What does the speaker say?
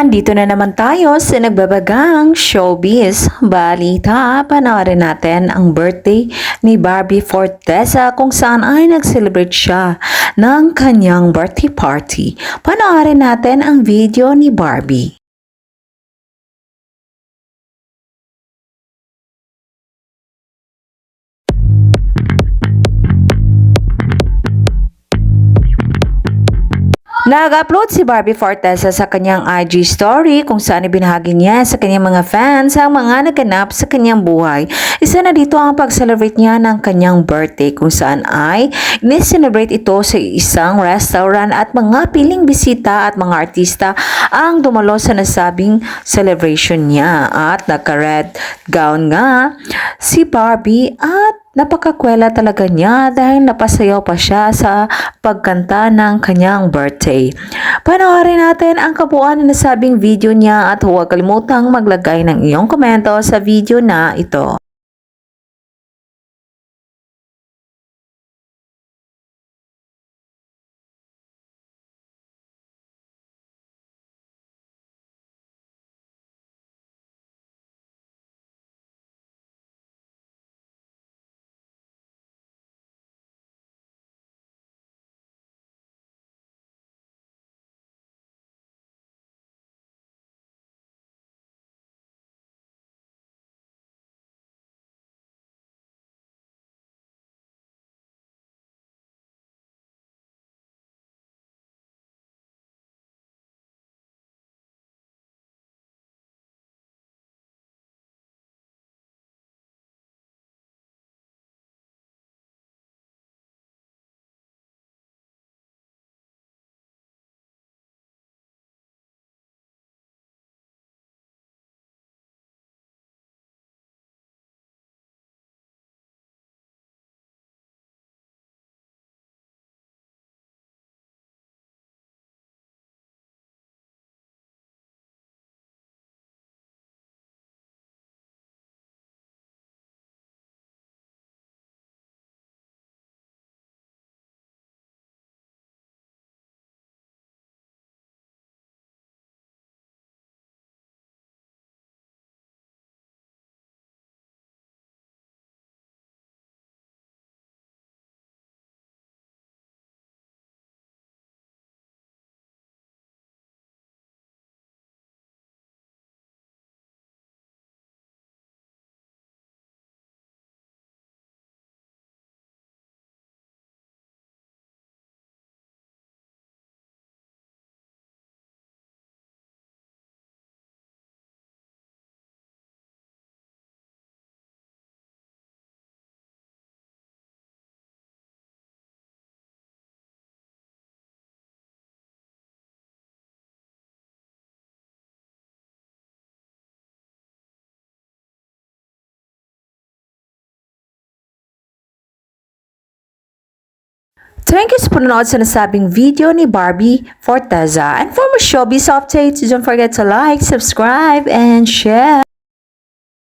Andito na naman tayo sa nagbabagang showbiz balita. Panoorin natin ang birthday ni Barbie Forteza kung saan ay nag-celebrate siya ng kanyang birthday party. Panoorin natin ang video ni Barbie. Nag-upload si Barbie Forteza sa kanyang IG story kung saan ibinahagi niya sa kanyang mga fans ang mga naganap sa kanyang buhay. Isa na dito ang pag-celebrate niya ng kanyang birthday kung saan ay ni-celebrate ito sa isang restaurant at mga piling bisita at mga artista ang dumalo sa nasabing celebration niya at naka-red gown nga si Barbie at napakakwela talaga niya dahil napasayaw pa siya sa pagkanta ng kanyang birthday. Panoorin natin ang kabuuan ng nasabing video niya at huwag kalimutang maglagay ng iyong komento sa video na ito. Thank you sa panonood sa nasabing video ni Barbie Forteza. And for more showbiz updates, don't forget to like, subscribe, and share.